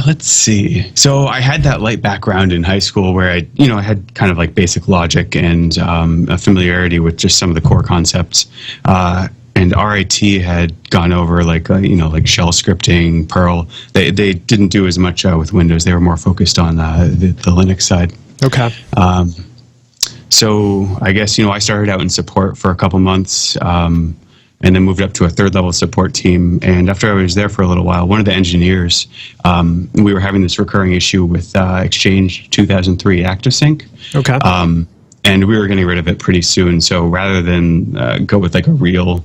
Let's see. So I had that light background in high school where I had kind of like basic logic and a familiarity with just some of the core concepts. And RIT had gone over like shell scripting, Perl. They didn't do as much with Windows. They were more focused on the Linux side. Okay. So I guess, I started out in support for a couple months, and then moved up to a third level support team. And after I was there for a little while, one of the engineers, we were having this recurring issue with Exchange 2003 ActiveSync. Okay. And we were getting rid of it pretty soon. So rather than go with like a real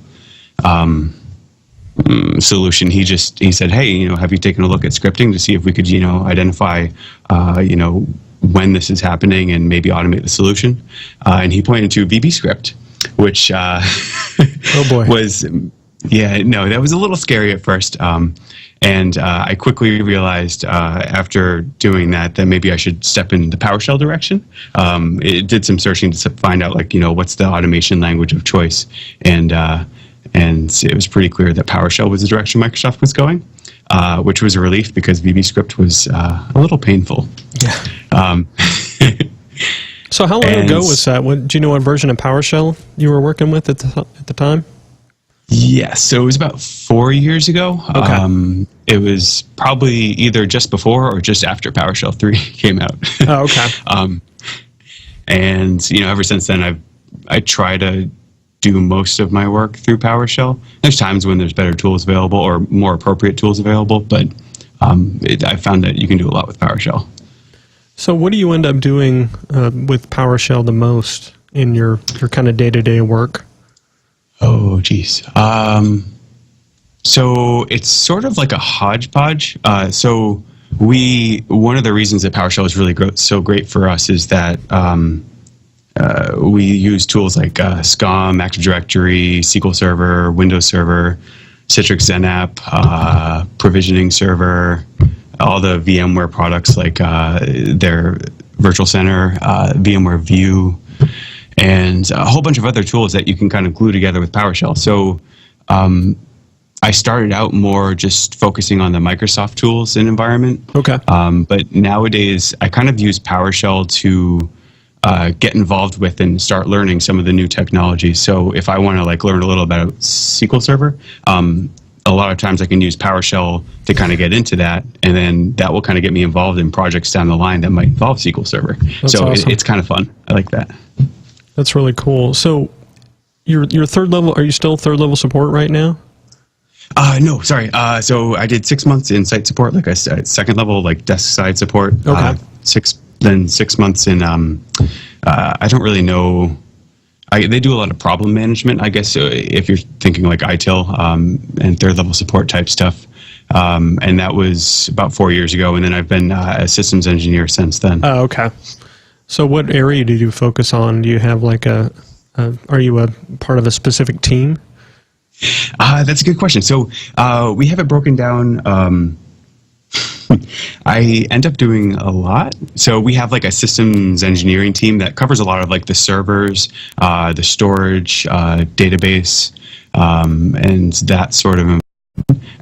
solution, he said, hey, have you taken a look at scripting to see if we could, identify, when this is happening and maybe automate the solution? And he pointed to VBScript, which oh boy. that was a little scary at first. And I quickly realized after doing that maybe I should step in the PowerShell direction. It did some searching to find out what's the automation language of choice, and it was pretty clear that PowerShell was the direction Microsoft was going, which was a relief because VBScript was a little painful. Yeah. So how long ago was that? Do you know what version of PowerShell you were working with at the time? Yes, so it was about 4 years ago. Okay. It was probably either just before or just after PowerShell 3 came out. Oh, okay. And ever since then, I try to do most of my work through PowerShell. There's times when there's better tools available or more appropriate tools available, but I found that you can do a lot with PowerShell. So what do you end up doing with PowerShell the most in your kind of day-to-day work? Oh, geez. So it's sort of like a hodgepodge. So one of the reasons that PowerShell is really so great for us is that we use tools like SCOM, Active Directory, SQL Server, Windows Server, Citrix XenApp, Provisioning Server, all the VMware products like their Virtual Center, VMware View, and a whole bunch of other tools that you can kind of glue together with PowerShell. So I started out more just focusing on the Microsoft tools and environment. Okay. But nowadays, I kind of use PowerShell to get involved with and start learning some of the new technologies. So if I want to learn a little about SQL Server, a lot of times I can use PowerShell to kind of get into that, and then that will kind of get me involved in projects down the line that might involve SQL Server. That's so awesome. It's kind of fun. I like that. That's really cool. So you're third level. Are you still third level support right now? No, sorry. So I did 6 months in site support, like I said, second level, desk side support. Okay. 6 months in, I don't really know. They do a lot of problem management, I guess, if you're thinking like ITIL and third level support type stuff. And that was about 4 years ago. And then I've been a systems engineer since then. Oh, okay. So what area do you focus on? Do you have are you a part of a specific team? That's a good question. So we have it broken down. I end up doing a lot. So we have a systems engineering team that covers a lot of the servers, the storage, database, and that sort of.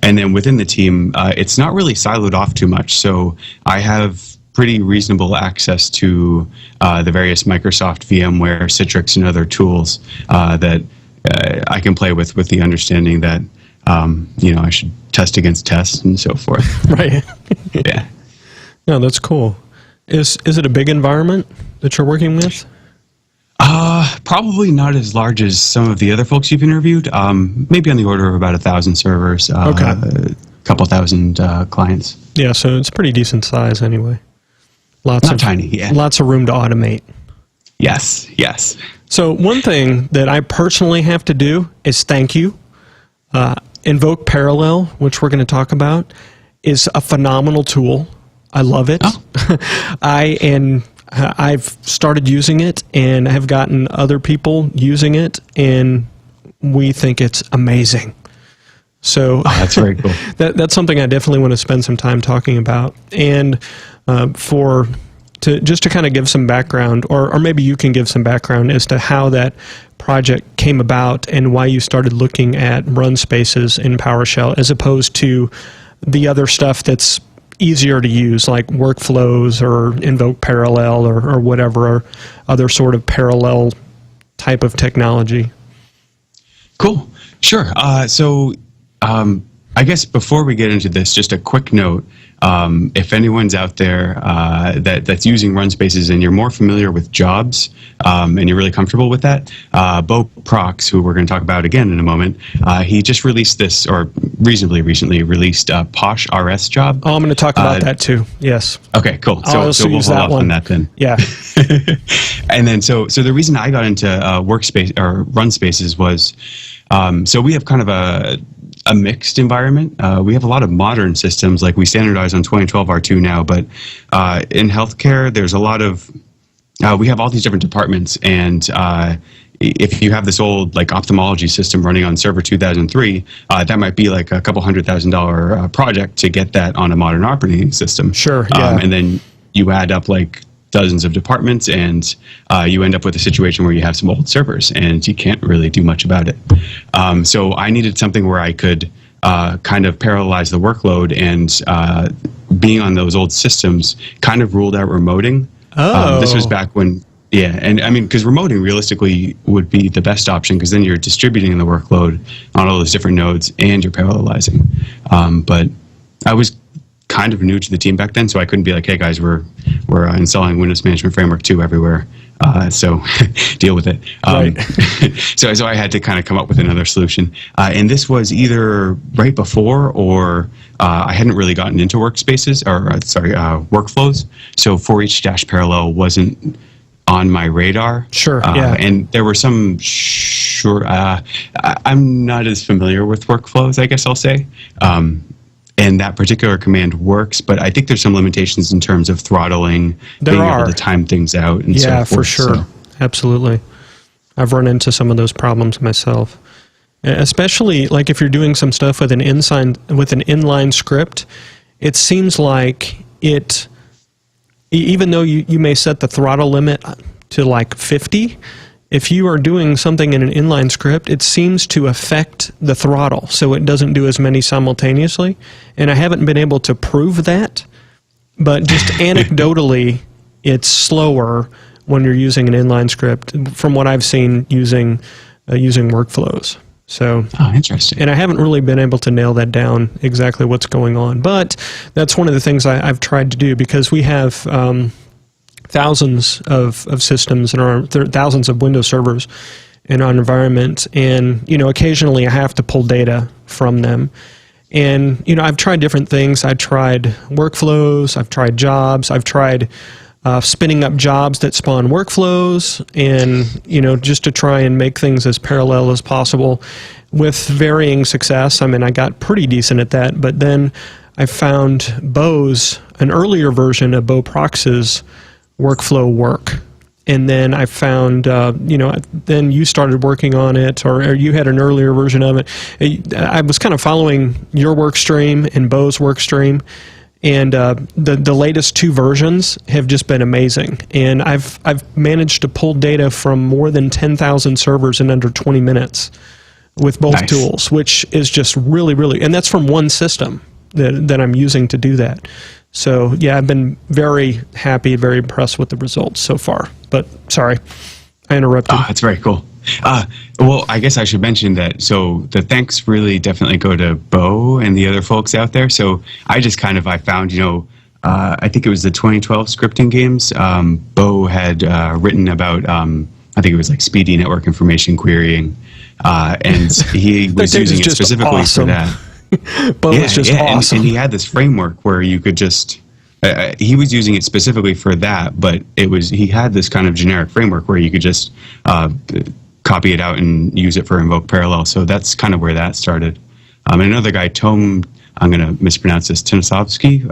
And then within the team, it's not really siloed off too much. So I have pretty reasonable access to the various Microsoft, VMware, Citrix, and other tools that I can play with the understanding that I should test against tests and so forth. Right. Yeah. No, that's cool. Is it a big environment that you're working with? Probably not as large as some of the other folks you've interviewed. Maybe on the order of about 1,000 servers. Okay. A couple thousand clients. Yeah, so it's pretty decent size anyway. Not tiny, yeah. Lots of room to automate. Yes. So one thing that I personally have to do is thank you. Invoke Parallel, which we're going to talk about, is a phenomenal tool. I love it. Oh. I've started using it, and have gotten other people using it, and we think it's amazing. So that's very cool. That's something I definitely want to spend some time talking about. And just to kind of give some background, or maybe you can give some background as to how that project came about and why you started looking at run spaces in PowerShell as opposed to the other stuff that's easier to use, like workflows or invoke parallel or whatever, or other sort of parallel type of technology? Cool. Sure. I guess before we get into this, just a quick note. If anyone's out there that's using run spaces and you're more familiar with jobs and you're really comfortable with that, Bo Prox, who we're going to talk about again in a moment, he just released this, or reasonably recently released Posh RS job. Oh, I'm going to talk about that too. Yes. Okay, cool. So we'll hold off on that then. Yeah. And then so the reason I got into workspace or run spaces was so we have kind of a mixed environment. We have a lot of modern systems, like we standardize on 2012 R2 now, but in healthcare, there's a lot of, we have all these different departments, and if you have this old like ophthalmology system running on Server 2003, that might be like a couple $100,000 project to get that on a modern operating system. Sure, yeah. And then you add up like dozens of departments, and you end up with a situation where you have some old servers and you can't really do much about it. So I needed something where I could kind of parallelize the workload, and being on those old systems kind of ruled out remoting. This was back when, yeah, and I mean, because remoting realistically would be the best option, because then you're distributing the workload on all those different nodes and you're parallelizing. But I was kind of new to the team back then, so I couldn't be like, hey guys, we're installing Windows Management Framework 2 everywhere, so deal with it. Right. So I had to kind of come up with another solution, and this was either right before or I hadn't really gotten into workspaces, or workflows, so for each dash parallel wasn't on my radar. Sure, yeah. And there were some I'm not as familiar with workflows, I guess I'll say. And that particular command works, but I think there's some limitations in terms of throttling, being able to time things out, and so forth. Yeah, for sure. So. Absolutely. I've run into some of those problems myself. Especially like if you're doing some stuff with an inline script, it seems like it, even though you may set the throttle limit to like 50, if you are doing something in an inline script, it seems to affect the throttle, so it doesn't do as many simultaneously. And I haven't been able to prove that, but just anecdotally, it's slower when you're using an inline script, from what I've seen using workflows. So, interesting. And I haven't really been able to nail that down exactly what's going on, but that's one of the things I've tried to do, because we have thousands of systems and thousands of Windows servers in our environment, and occasionally I have to pull data from them. And I've tried different things. I tried workflows, I've tried jobs, I've tried spinning up jobs that spawn workflows, and just to try and make things as parallel as possible, with varying success. I mean, I got pretty decent at that, but then I found an earlier version of Bo Prox's workflow work, and then I found then you started working on it, or you had an earlier version of it. I was kind of following your work stream and Bo's work stream, and the latest two versions have just been amazing, and I've managed to pull data from more than 10,000 servers in under 20 minutes with both tools, which is just really, and that's from one system that I'm using to do that. So, yeah, I've been very happy, very impressed with the results so far. But, sorry, I interrupted. Oh, that's very cool. Well, I guess I should mention that, so the thanks really definitely go to Bo and the other folks out there. So I found, I think it was the 2012 scripting games. Bo had written about, I think it was like speedy network information querying, and he was using it specifically for that. Bo was just awesome. And he had this framework where you could just, he was using it specifically for that, but he had this kind of generic framework where you could just copy it out and use it for invoke parallel. So that's kind of where that started. And another guy, I'm going to mispronounce this, Tinosovsky,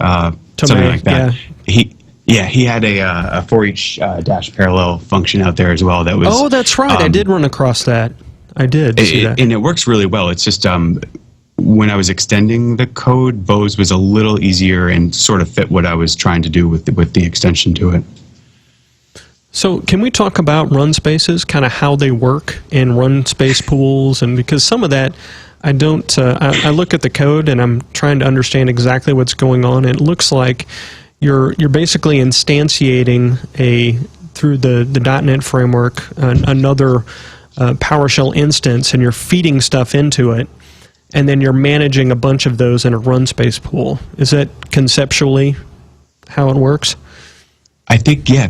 something like that. Yeah. He had a for each dash parallel function out there as well. That was. Oh, that's right. I did run across that. I did see that. And it works really well. It's just when I was extending the code, Bo's was a little easier and sort of fit what I was trying to do with the extension to it. So can we talk about run spaces, kind of how they work, and run space pools? And because some of that I don't. I look at the code and I'm trying to understand exactly what's going on. It looks like you're basically instantiating through the .NET framework another PowerShell instance, and you're feeding stuff into it, and then you're managing a bunch of those in a run space pool. Is that conceptually how it works? I think, yeah,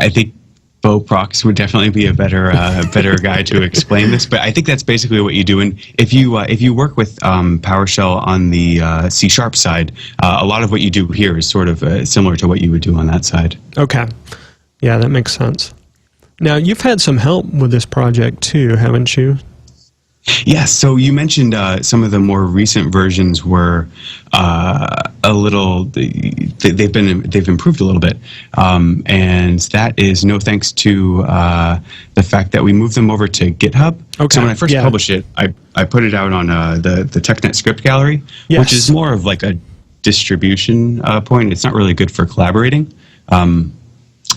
I think Bo Prox would definitely be a better guy to explain this, but I think that's basically what you do. And if you work with PowerShell on the C# side, a lot of what you do here is sort of similar to what you would do on that side. Okay. Yeah, that makes sense. Now, you've had some help with this project too, haven't you? Yes. So you mentioned some of the more recent versions were a little. They've improved a little bit, and that is no thanks to the fact that we moved them over to GitHub. Okay. So when I first published it, I put it out on the TechNet script gallery, yes, which is more of like a distribution point. It's not really good for collaborating.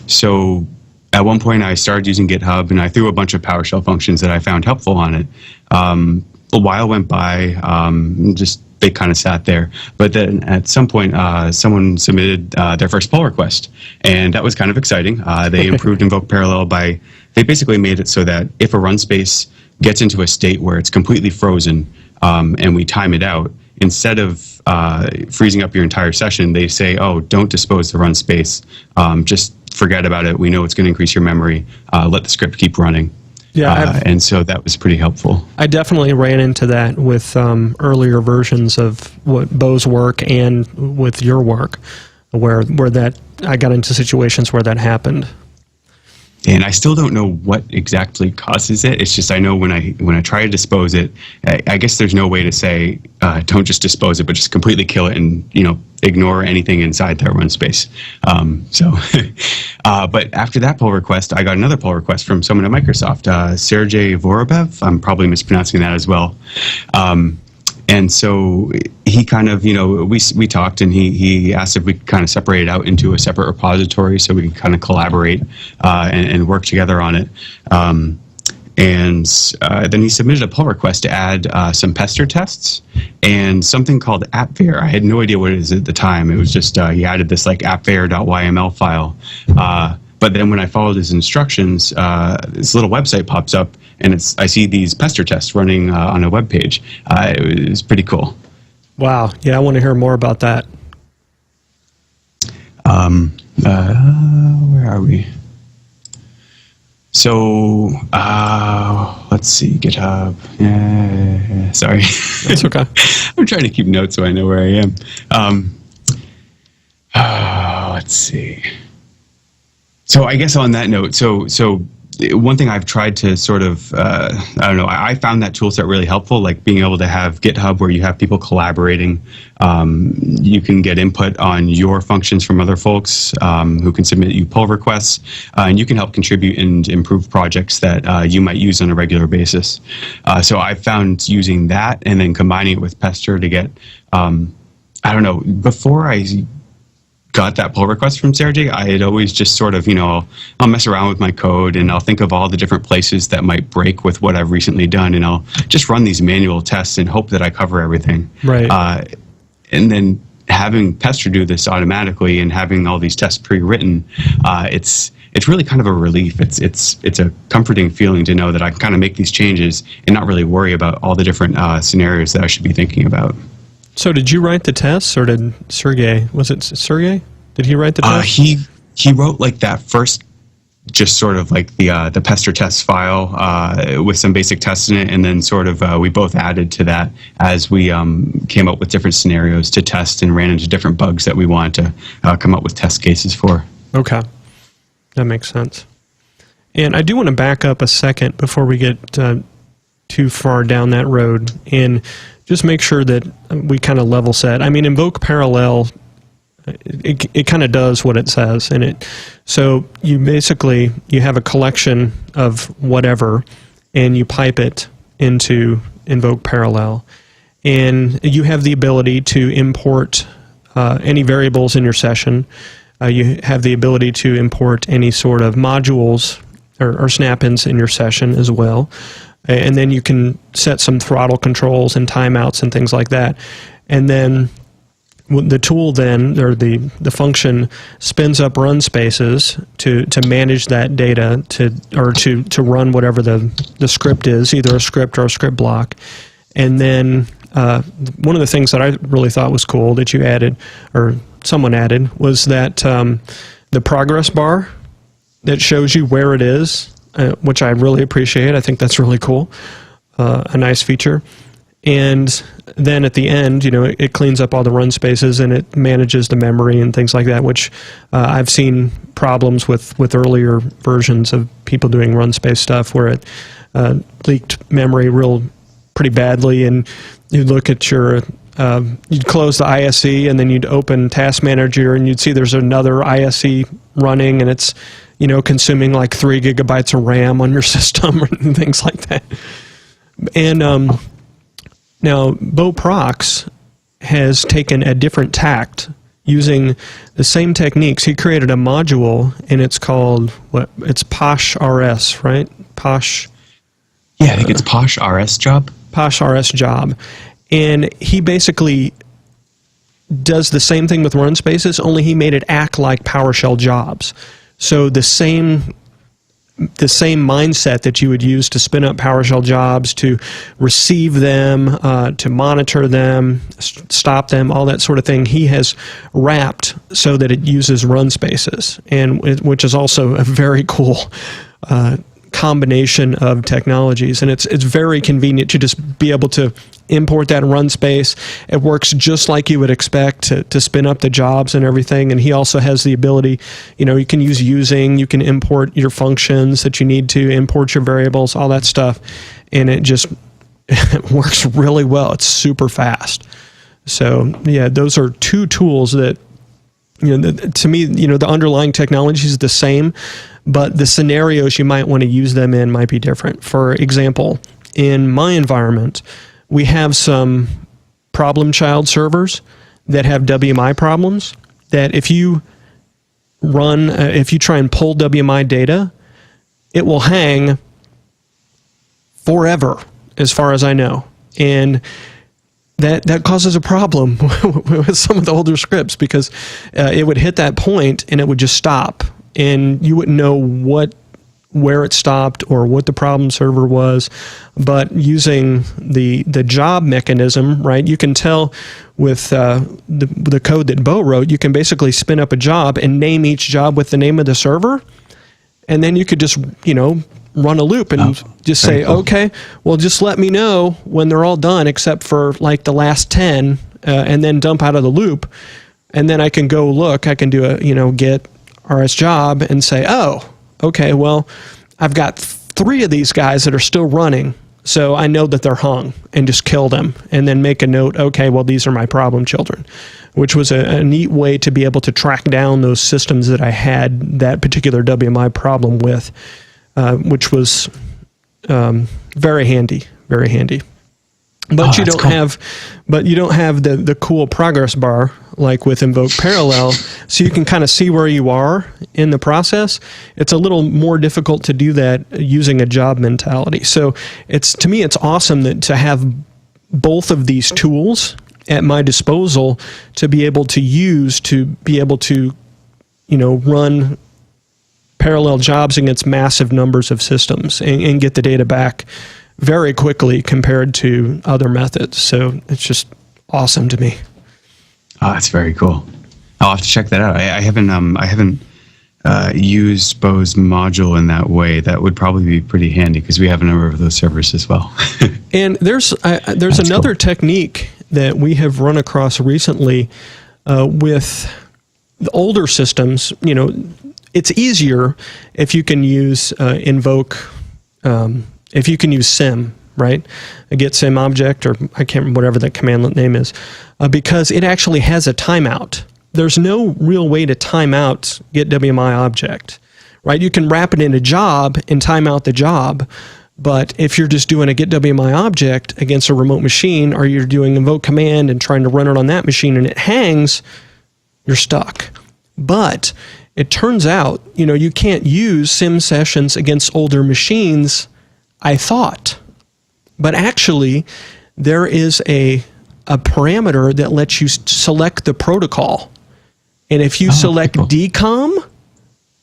So at one point, I started using GitHub, and I threw a bunch of PowerShell functions that I found helpful on it. A while went by, they kind of sat there. But then at some point, someone submitted their first pull request, and that was kind of exciting. They improved Invoke Parallel they basically made it so that if a run space gets into a state where it's completely frozen and we time it out, instead of freezing up your entire session, they say, oh, don't dispose the run space. Just forget about it. We know it's going to increase your memory. Let the script keep running. Yeah, and so that was pretty helpful. I definitely ran into that with earlier versions of Bo's work and with your work, where that I got into situations where that happened. And I still don't know what exactly causes it. It's just I know when I try to dispose it, I guess there's no way to say don't just dispose it, but just completely kill it and ignore anything inside that run space. But after that pull request, I got another pull request from someone at Microsoft, Sergey Vorobev. I'm probably mispronouncing that as well. And so he kind of, we talked, and he asked if we could kind of separate it out into a separate repository so we could kind of collaborate and work together on it. And then he submitted a pull request to add some pester tests and something called appver. I had no idea what it is at the time. It was just he added this like appver.yml file. But then when I followed his instructions, this little website pops up, and I see these pester tests running on a web page. It was pretty cool. Wow. Yeah, I want to hear more about that. Where are we? So, let's see, GitHub. Yeah, sorry. That's okay. I'm trying to keep notes so I know where I am. Let's see. So I guess on that note, so one thing I've tried to sort of, I found that tool set really helpful, like being able to have GitHub where you have people collaborating. You can get input on your functions from other folks who can submit you pull requests, and you can help contribute and improve projects that you might use on a regular basis. So I found using that and then combining it with Pester to get, before I got that pull request from Sergey, I had always just sort of, I'll mess around with my code and I'll think of all the different places that might break with what I've recently done, and I'll just run these manual tests and hope that I cover everything. Right. And then having Pester do this automatically and having all these tests pre-written, it's really kind of a relief. It's a comforting feeling to know that I can kind of make these changes and not really worry about all the different scenarios that I should be thinking about. So did you write the tests, or did Sergey? Was it Sergey? Did he write the tests? He wrote like that first, just sort of like the pester test file with some basic tests in it, and then sort of we both added to that as we came up with different scenarios to test and ran into different bugs that we wanted to come up with test cases for. Okay, that makes sense. And I do want to back up a second before we get too far down that road and just make sure that we kind of level set. I mean, Invoke Parallel, it kind of does what it says. So you basically, you have a collection of whatever, and you pipe it into Invoke Parallel. And you have the ability to import any variables in your session. You have the ability to import any sort of modules or snap-ins in your session as well. And then you can set some throttle controls and timeouts and things like that. And then the tool then, or the function, spins up run spaces to manage that data to run whatever the script is, either a script or a script block. And then one of the things that I really thought was cool that you added, or someone added, was that the progress bar that shows you where it is, which I really appreciate. I think that's really cool, a nice feature. And then at the end, it cleans up all the run spaces and it manages the memory and things like that, which I've seen problems with earlier versions of people doing run space stuff where it leaked memory pretty badly, and you'd look at you'd close the ISE and then you'd open Task Manager and you'd see there's another ISE running and it's consuming like 3 gigabytes of RAM on your system and things like that. And now BoProx has taken a different tact using the same techniques. He created a module and it's called it's Posh RS, right? Posh. Yeah, I think it's Posh RS job. Posh RS job. And he basically does the same thing with run spaces, only he made it act like PowerShell jobs. So the same mindset that you would use to spin up PowerShell jobs, to receive them, to monitor them, stop them, all that sort of thing, he has wrapped so that it uses run spaces, which is also a very cool combination of technologies. And it's very convenient to just be able to import that run space. It works just like you would expect to spin up the jobs and everything. And he also has the ability, you can use you can import your functions that you need to, import your variables, all that stuff. And it just it works really well. It's super fast. So yeah, those are two tools that, to me, the underlying technology is the same, but the scenarios you might want to use them in might be different. For example, in my environment, we have some problem child servers that have WMI problems that if you try and pull WMI data, it will hang forever, as far as I know. And that causes a problem with some of the older scripts because it would hit that point and it would just stop, and you wouldn't know where it stopped or what the problem server was. But using the job mechanism, right, you can tell with the code that Bo wrote, you can basically spin up a job and name each job with the name of the server, and then you could just run a loop and just say, cool. Okay, well, just let me know when they're all done except for like the last 10, and then dump out of the loop, and then I can go look. I can do a get rs job and say, oh, okay, well, I've got 3 of these guys that are still running, so I know that they're hung, and just kill them, and then make a note, okay, well, these are my problem children, which was a neat way to be able to track down those systems that I had that particular WMI problem with, which was very handy, very handy. But you don't have the cool progress bar like with Invoke Parallel, so you can kind of see where you are in the process. It's a little more difficult to do that using a job mentality. So to me it's awesome to have both of these tools at my disposal to be able to run parallel jobs against massive numbers of systems and get the data back very quickly compared to other methods. So it's just awesome to me. Oh, that's very cool. I'll have to check that out. I haven't used Bo's module in that way. That would probably be pretty handy because we have a number of those servers as well. And there's another technique that we have run across recently with the older systems. It's easier if you can use invoke, if you can use sim, right? A get sim object, or I can't remember whatever that command name is, because it actually has a timeout. There's no real way to time out get WMI object, right? You can wrap it in a job and time out the job, but if you're just doing a get WMI object against a remote machine, or you're doing invoke command and trying to run it on that machine and it hangs, you're stuck. But it turns out, you can't use sim sessions against older machines, I thought. but actually there is a parameter that lets you select the protocol. And if you select cool. DCOM,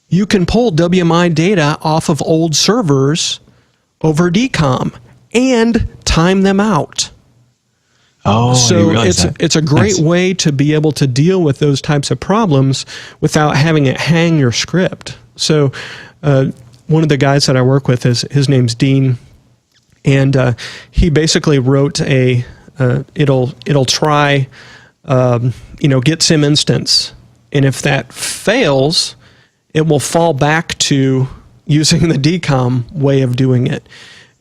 you can pull WMI data off of old servers over DCOM and time them out. Oh, so it's a great way to be able to deal with those types of problems without having it hang your script. So one of the guys that I work with, his name's Dean, and he basically wrote it'll try get sim instance, and if that fails, it will fall back to using the DCOM way of doing it.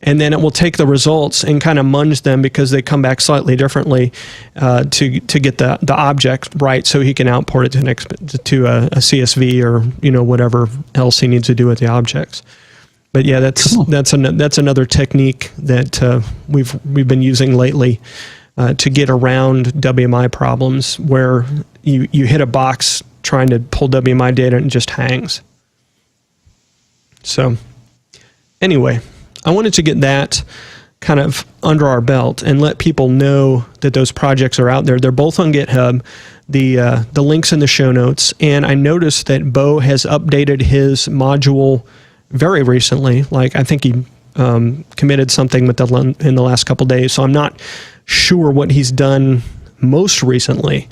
And then it will take the results and kind of munge them because they come back slightly differently to get the object right, so he can output it to a CSV or whatever else he needs to do with the objects. But yeah, that's another technique that we've been using lately to get around WMI problems where you hit a box trying to pull WMI data and it just hangs. So anyway, I wanted to get that kind of under our belt and let people know that those projects are out there. They're both on GitHub. The link's in the show notes. And I noticed that Bo has updated his module very recently. Like, I think he committed something in the last couple days. So I'm not sure what he's done most recently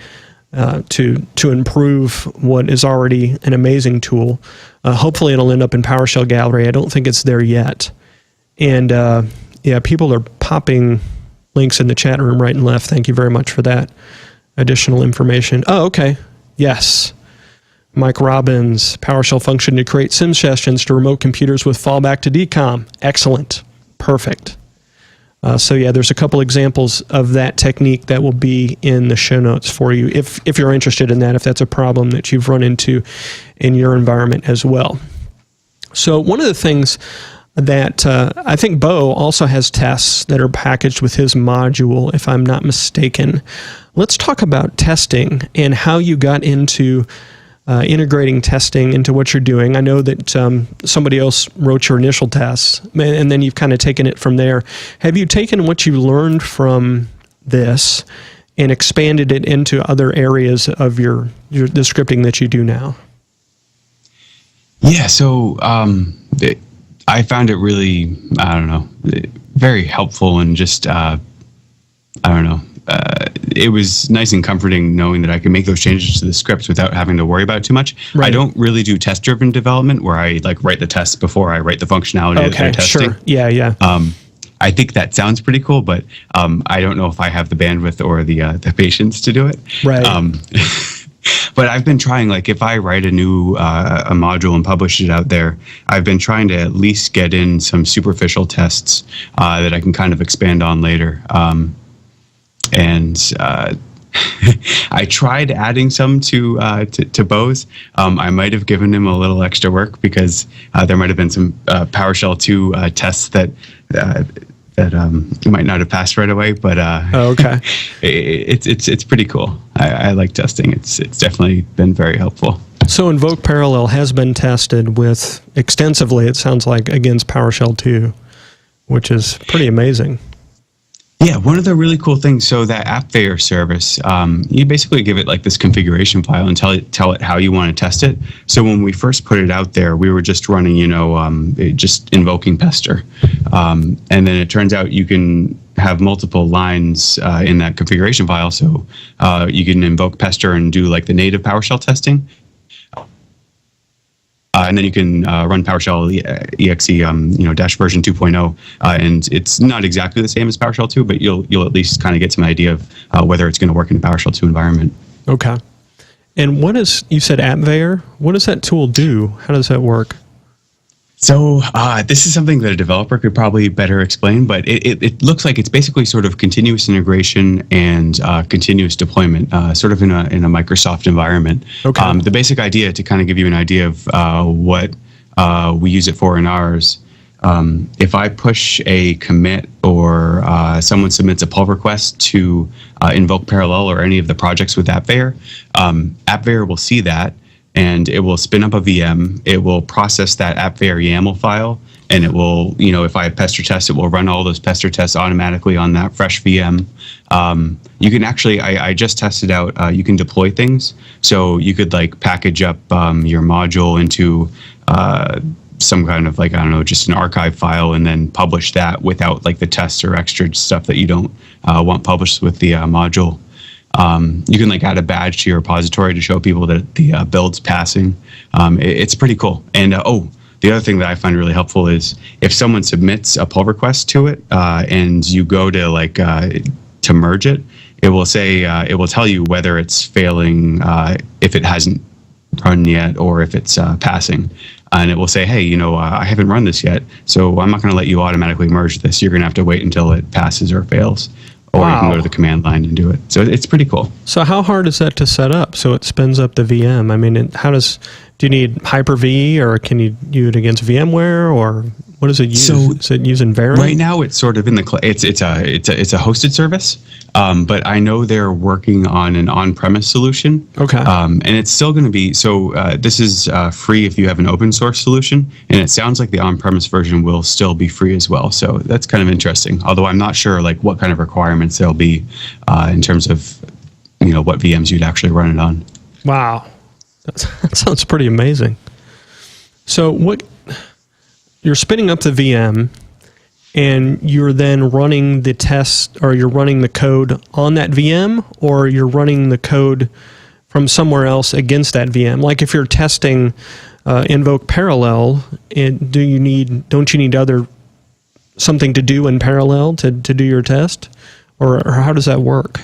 to improve what is already an amazing tool. Hopefully it'll end up in PowerShell Gallery. I don't think it's there yet. And people are popping links in the chat room right and left. Thank you very much for that additional information. Oh, okay. Yes. Mike Robbins, PowerShell function to create sim sessions to remote computers with fallback to DCOM. Excellent. Perfect. There's a couple examples of that technique that will be in the show notes for you if you're interested in that, if that's a problem that you've run into in your environment as well. So one of the things that I think Bo also has tests that are packaged with his module, if I'm not mistaken. Let's talk about testing and how you got into integrating testing into what you're doing. I know that somebody else wrote your initial tests, and then you've kind of taken it from there. Have you taken what you learned from this and expanded it into other areas of the scripting that you do now? Yeah, so I found it really, very helpful and just, it was nice and comforting knowing that I could make those changes to the scripts without having to worry about it too much. Right. I don't really do test-driven development where I write the tests before I write the functionality that they're testing. Sure. Yeah. I think that sounds pretty cool, but I don't know if I have the bandwidth or the patience to do it. Right. But I've been trying, if I write a new a module and publish it out there, I've been trying to at least get in some superficial tests that I can kind of expand on later. I tried adding some to Bo's. I might have given him a little extra work because there might have been some PowerShell 2 tests that might not have passed right away, but okay. It's pretty cool. I like testing. It's definitely been very helpful. So Invoke Parallel has been tested with extensively, it sounds like, against PowerShell 2, which is pretty amazing. Yeah, one of the really cool things, so that AppVeyor service, you basically give it this configuration file and tell it how you want to test it. So when we first put it out there, we were just running, just invoking Pester. And then it turns out you can have multiple lines in that configuration file. So you can invoke Pester and do the native PowerShell testing. And then you can run PowerShell exe, dash version 2.0, and it's not exactly the same as PowerShell 2, but you'll at least kind of get some idea of whether it's going to work in a PowerShell 2 environment. Okay. And you said AppVeyor? What does that tool do? How does that work? So this is something that a developer could probably better explain, but it looks like it's basically sort of continuous integration and continuous deployment, sort of in a Microsoft environment. Okay. The basic idea, to kind of give you an idea of what we use it for in ours, if I push a commit or someone submits a pull request to Invoke Parallel or any of the projects with AppVeyor, AppVeyor will see that, and it will spin up a VM. It will process that AppVeyor YAML file and it will, if I have pester tests, it will run all those pester tests automatically on that fresh VM. You can actually, I just tested out, you can deploy things. So you could like package up your module into some kind of like, I don't know, just an archive file, and then publish that without like the tests or extra stuff that you don't want published with the module. You can like add a badge to your repository to show people that the build's passing. It's pretty cool. And the other thing that I find really helpful is if someone submits a pull request to it and you go to like to merge it, it will say it will tell you whether it's failing if it hasn't run yet or if it's passing. And it will say, hey, I haven't run this yet, so I'm not going to let you automatically merge this. You're going to have to wait until it passes or fails. Or you can go to the command line and do it. So it's pretty cool. So how hard is that to set up so it spins up the VM? I mean, do you need Hyper-V, or can you do it against VMware, or what does it use? So is it using Variant? Right now, it's sort of in the it's a hosted service, but I know they're working on an on-premise solution. Okay. And it's still going to be this is free if you have an open source solution, and it sounds like the on-premise version will still be free as well. So that's kind of interesting. Although I'm not sure like what kind of requirements there'll be in terms of what VMs you'd actually run it on. Wow. That sounds pretty amazing. So you're spinning up the VM, and you're then running the test, or you're running the code on that VM, or you're running the code from somewhere else against that VM. Like if you're testing invoke parallel, don't you need something to do in parallel to do your test, or how does that work?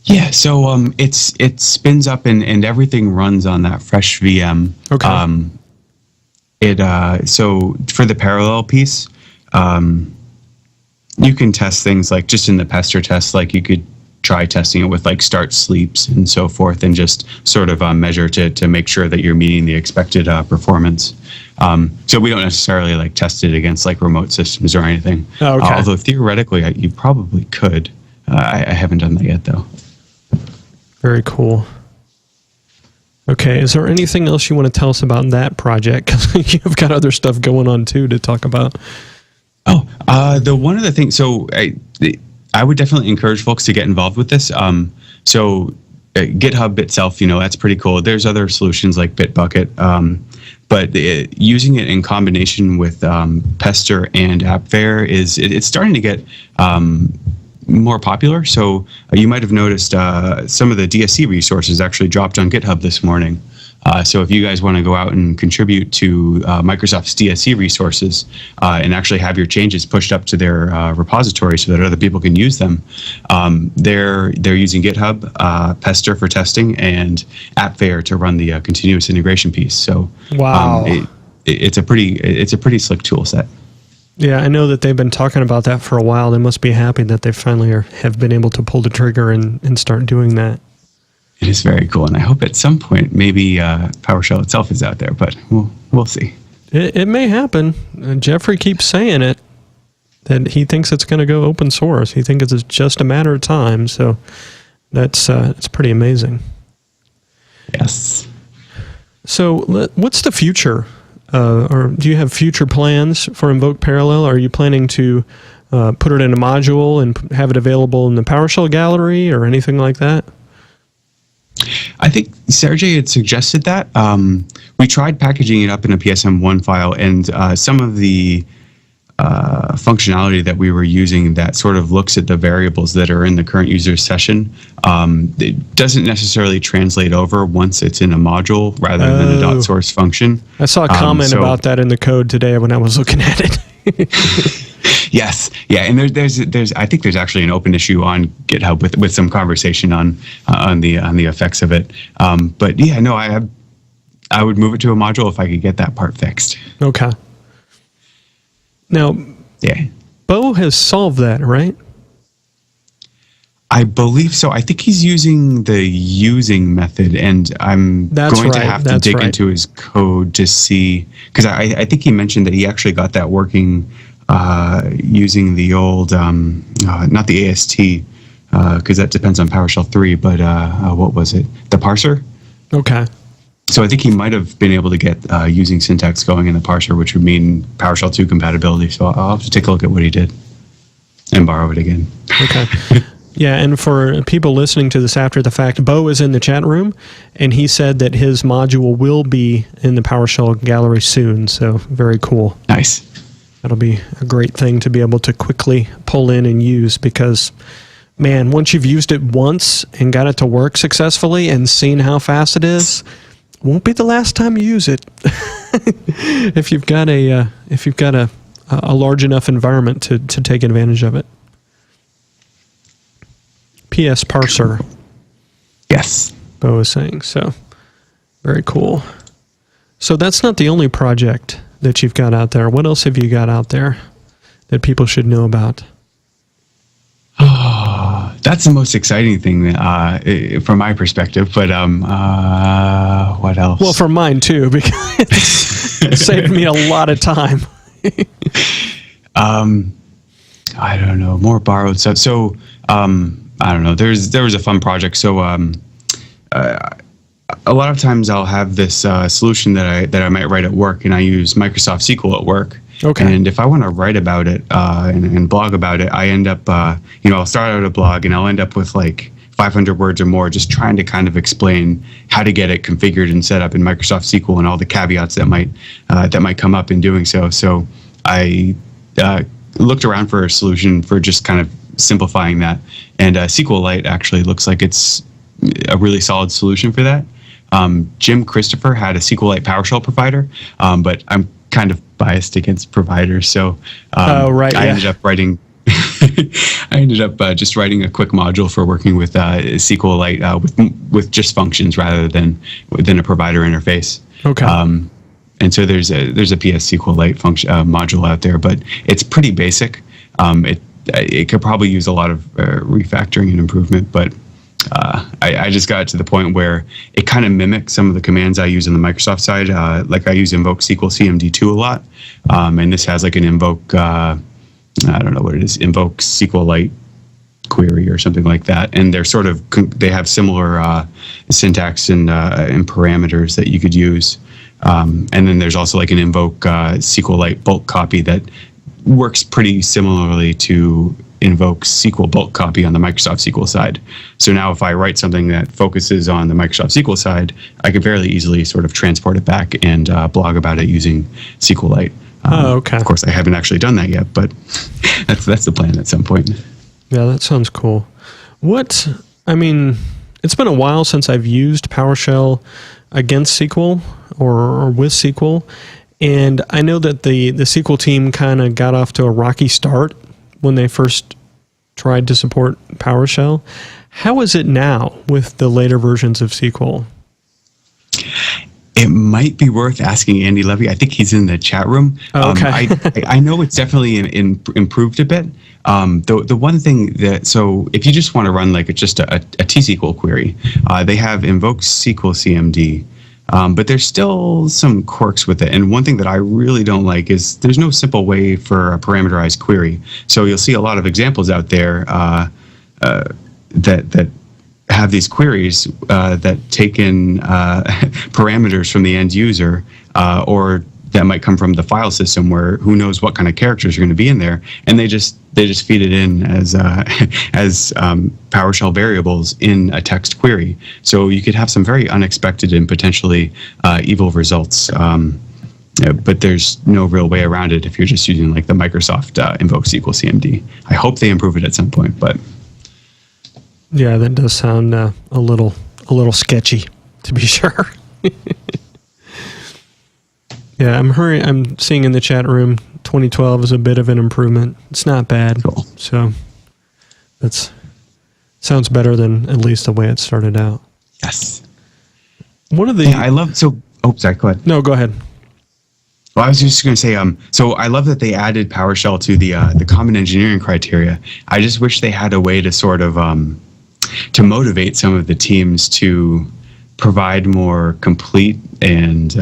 Yeah, so it spins up and everything runs on that fresh VM. Okay. So for the parallel piece, you can test things like just in the pester test, like you could try testing it with like start sleeps and so forth, and just sort of measure to make sure that you're meeting the expected performance. So we don't necessarily like test it against like remote systems or anything. Oh, okay. Although theoretically you probably could. I haven't done that yet though. Very cool. Okay, is there anything else you want to tell us about that project? Because you've got other stuff going on too to talk about. Oh, the one other thing. So I would definitely encourage folks to get involved with this. GitHub itself, that's pretty cool. There's other solutions like Bitbucket, but using it in combination with Pester and AppFair it's starting to get more popular. So you might have noticed some of the DSC resources actually dropped on GitHub this morning. So if you guys want to go out and contribute to Microsoft's DSC resources and actually have your changes pushed up to their repository so that other people can use them, they're using GitHub, Pester for testing, and AppFair to run the continuous integration piece. So wow, it's a pretty slick tool set. Yeah, I know that they've been talking about that for a while. They must be happy that they finally have been able to pull the trigger and start doing that. It is very cool, and I hope at some point maybe PowerShell itself is out there, but we'll see. It may happen. Jeffrey keeps saying it, that he thinks it's going to go open source. He thinks it's just a matter of time, so that's it's pretty amazing. Yes. So what's the future? Or do you have future plans for Invoke Parallel? Are you planning to put it in a module and have it available in the PowerShell gallery or anything like that? I think Sergey had suggested that. We tried packaging it up in a PSM1 file, and some of the functionality that we were using that sort of looks at the variables that are in the current user session, it doesn't necessarily translate over once it's in a module rather than a .source function. I saw a comment about that in the code today when I was looking at it. Yes, yeah, and there's I think there's actually an open issue on GitHub with some conversation on the effects of it. But yeah, no, I would move it to a module if I could get that part fixed. Okay. Now, yeah, Bo has solved that, right? I believe so. I think he's using the using method, and I'm going to have to dig into his code to see, because I think he mentioned that he actually got that working using the old, not the AST, because that depends on PowerShell 3, but what was it? The parser? Okay. So I think he might have been able to get using syntax going in the parser, which would mean PowerShell 2 compatibility. So I'll have to take a look at what he did and borrow it again. Okay. Yeah, and for people listening to this after the fact, Bo is in the chat room, and he said that his module will be in the PowerShell gallery soon, so very cool. Nice. That'll be a great thing to be able to quickly pull in and use because, man, once you've used it once and got it to work successfully and seen how fast it is, won't be the last time you use it. if you've got a large enough environment to take advantage of it. PS parser. Yes. Bo was saying. So, very cool. So that's not the only project that you've got out there. What else have you got out there that people should know about? That's the most exciting thing from my perspective. But what else? Well, from mine too, because it saved me a lot of time. I don't know. More borrowed stuff. So I don't know. There was a fun project. So a lot of times I'll have this solution that I might write at work, and I use Microsoft SQL at work. Okay. And if I want to write about it and blog about it, I end up, I'll start out a blog and I'll end up with like 500 words or more, just trying to kind of explain how to get it configured and set up in Microsoft SQL and all the caveats that might come up in doing so. So I looked around for a solution for just kind of simplifying that, and SQLite actually looks like it's a really solid solution for that. Jim Christopher had a SQLite PowerShell provider, but I'm kind of biased against providers, so I ended up writing. I ended up just writing a quick module for working with SQLite with just functions rather than within a provider interface. Okay. And so there's a PS SQLite function module out there, but it's pretty basic. It could probably use a lot of refactoring and improvement, but I just got to the point where it kind of mimics some of the commands I use on the Microsoft side. Like I use invoke SQL CMD2 a lot, and this has like an invoke, I don't know what it is, invoke SQLite query or something like that. And they're they have similar syntax and parameters that you could use. And then there's also like an invoke SQLite bulk copy that works pretty similarly to invoke SQL bulk copy on the Microsoft SQL side. So now if I write something that focuses on the Microsoft SQL side, I could fairly easily sort of transport it back and blog about it using SQLite. Okay. Of course, I haven't actually done that yet, but that's the plan at some point. Yeah, that sounds cool. It's been a while since I've used PowerShell against SQL or with SQL, and I know that the SQL team kind of got off to a rocky start when they first tried to support PowerShell. How is it now with the later versions of SQL? It might be worth asking Andy Levy. I think he's in the chat room. Okay. I know it's definitely improved a bit. The one thing so if you just want to run like just a T-SQL query, they have invoke SQL CMD, but there's still some quirks with it. And one thing that I really don't like is there's no simple way for a parameterized query. So you'll see a lot of examples out there that have these queries that take in parameters from the end user, or that might come from the file system, where who knows what kind of characters are going to be in there, and they just feed it in as PowerShell variables in a text query. So you could have some very unexpected and potentially evil results. But there's no real way around it if you're just using like the Microsoft invoke SQL CMD. I hope they improve it at some point, but. Yeah, that does sound a little sketchy, to be sure. Yeah, I'm seeing in the chat room 2012 is a bit of an improvement. It's not bad. Cool. So that's sounds better than at least the way it started out. Yes. One of the sorry, go ahead. No, go ahead. Well, I was just going to say, so I love that they added PowerShell to the common engineering criteria. I just wish they had a way to sort of to motivate some of the teams to provide more complete and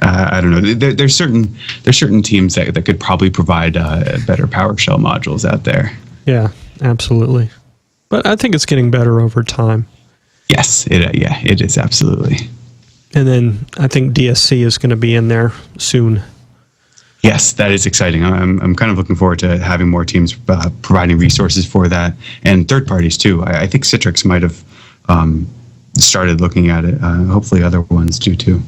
I don't know. There's certain teams that could probably provide better PowerShell modules out there. Yeah, absolutely. But I think it's getting better over time. Yes, it is absolutely. And then I think DSC is going to be in there soon. Yes, that is exciting. I'm kind of looking forward to having more teams providing resources for that, and third parties too. I think Citrix might have started looking at it. Hopefully, other ones do too.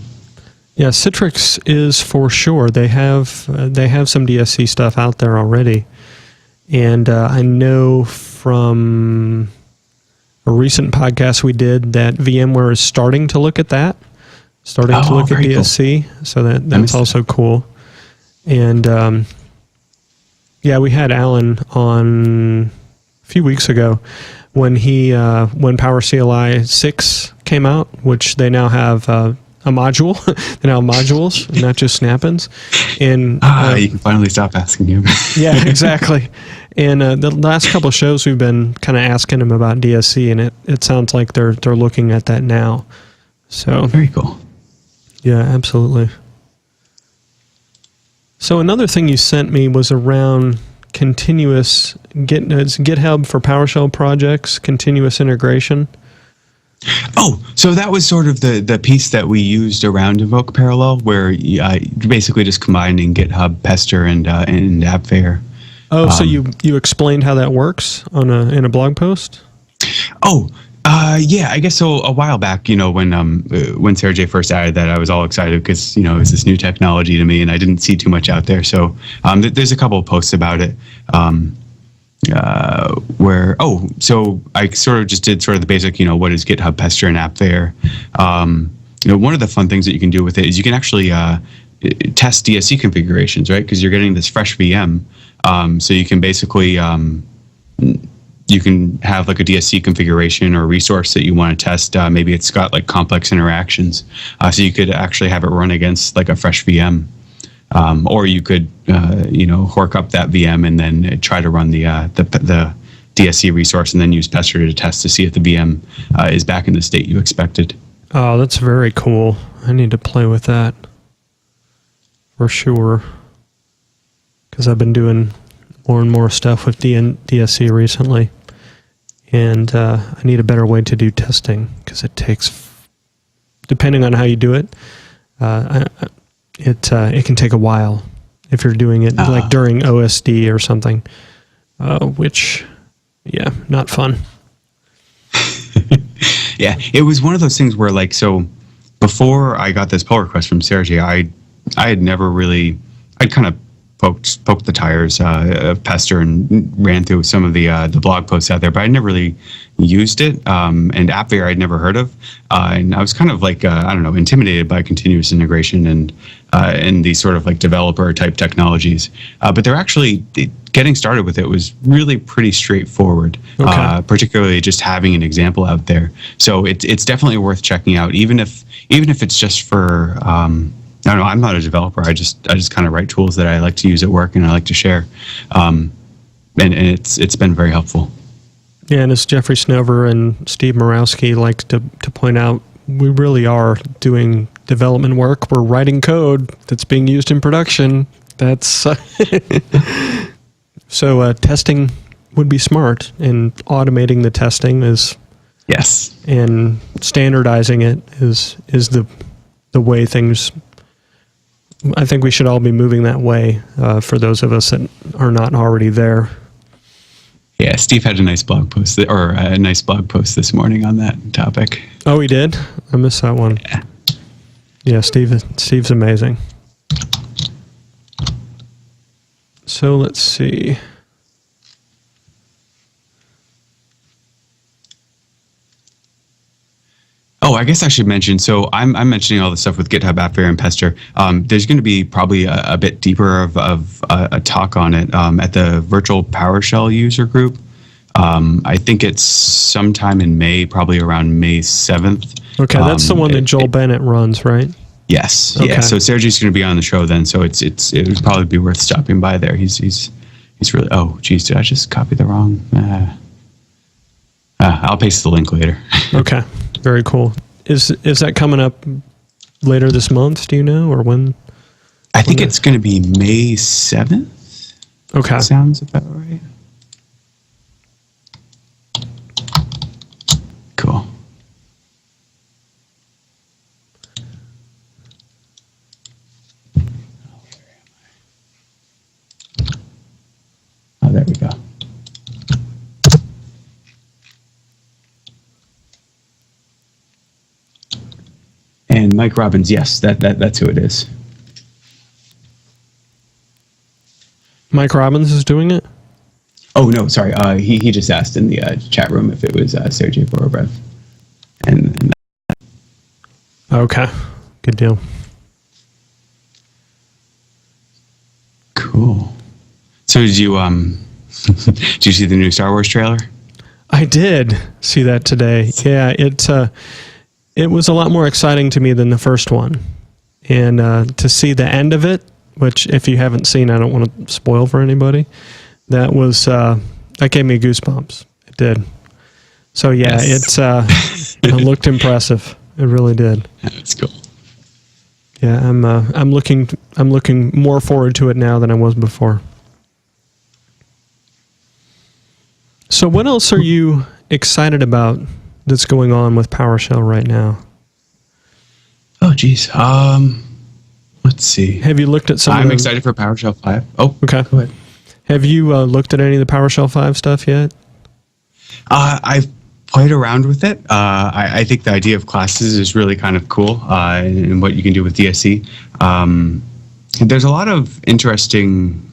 Yeah, Citrix is for sure. They have some DSC stuff out there already, and I know from a recent podcast we did that VMware is starting to look at that, to look at DSC. Cool. So that's also cool. And yeah, we had Alan on a few weeks ago when when PowerCLI 6 came out, which they now have a module. They now have modules, not just snap-ins. And you can finally stop asking him. Yeah, exactly. And the last couple of shows we've been kind of asking him about DSC, and it sounds like they're looking at that now. So very cool. Yeah, absolutely. So another thing you sent me was around continuous GitHub for PowerShell projects, continuous integration. Oh, so that was sort of the piece that we used around Invoke Parallel, where you're basically just combining GitHub, Pester, and AppFair. Oh, so you explained how that works in a blog post? Oh, yeah, I guess so. A while back, when Sergey first added that, I was all excited because it was this new technology to me, and I didn't see too much out there. So there's a couple of posts about it so I sort of just did sort of the basic, what is GitHub, Pester, and AppFair. One of the fun things that you can do with it is you can actually test DSC configurations, right? Because you're getting this fresh VM, so you can basically you can have like a DSC configuration or resource that you want to test. Maybe it's got like complex interactions. So you could actually have it run against like a fresh VM. Or you could, hork up that VM and then try to run the DSC resource and then use Pester to test to see if the VM is back in the state you expected. Oh, that's very cool. I need to play with that for sure. Because I've been doing more and more stuff with DSC recently. And I need a better way to do testing because it takes, depending on how you do it, it can take a while if you're doing it like during OSD or something, which, yeah, not fun. Yeah, it was one of those things where so before I got this pull request from Sergey, I had never really, I'd kind of poked the tires of Pester and ran through some of the blog posts out there, but I never really used it. And AppFair I'd never heard of, and I was kind of intimidated by continuous integration and these sort of like developer type technologies. But they're actually getting started with it was really pretty straightforward. Okay. Particularly just having an example out there. So it's definitely worth checking out, even if it's just for. I don't know. I'm not a developer. I just kind of write tools that I like to use at work and I like to share, and it's been very helpful. Yeah, and as Jeffrey Snover and Steve Morawski like to point out, we really are doing development work. We're writing code that's being used in production. That's so testing would be smart, and automating the testing is and standardizing it is the way things. I think we should all be moving that way for those of us that are not already there. Yeah, Steve had a nice blog post this morning on that topic. Oh, he did? I missed that one. Yeah, Steve's amazing. So let's see. Oh, I guess I should mention, so I'm mentioning all the stuff with GitHub, AppFair, and Pester. There's going to be probably a bit deeper of a talk on it at the virtual PowerShell user group. I think it's sometime in May, probably around May 7th. Okay, that's the one that Joel Bennett runs, right? Yes, okay. Yeah. So Sergey's going to be on the show then, so it would probably be worth stopping by there. He's really. Oh, geez, did I just copy the wrong? I'll paste the link later. Okay. Very cool. Is that coming up later this month? Do you know, or when? I think it's going to be May 7th. Okay. That sounds about right. Cool. And Mike Robbins, yes, that's who it is. Mike Robbins is doing it? Oh, no, sorry. He just asked in the chat room if it was Sergey Borobrov. And Okay, good deal. Cool. So did you did you see the new Star Wars trailer? I did see that today. Yeah, it was a lot more exciting to me than the first one. And to see the end of it, which if you haven't seen, I don't want to spoil for anybody, that gave me goosebumps. It did. So yeah, Yes. it looked impressive. It really did. That's cool. Yeah, I'm looking more forward to it now than I was before. So what else are you excited about that's going on with PowerShell right now? Oh, geez. Let's see. Have you looked at some I'm excited for PowerShell 5. Oh, Okay. go ahead. Have you looked at any of the PowerShell 5 stuff yet? I've played around with it. I think the idea of classes is really kind of cool, and what you can do with DSC. There's a lot of interesting.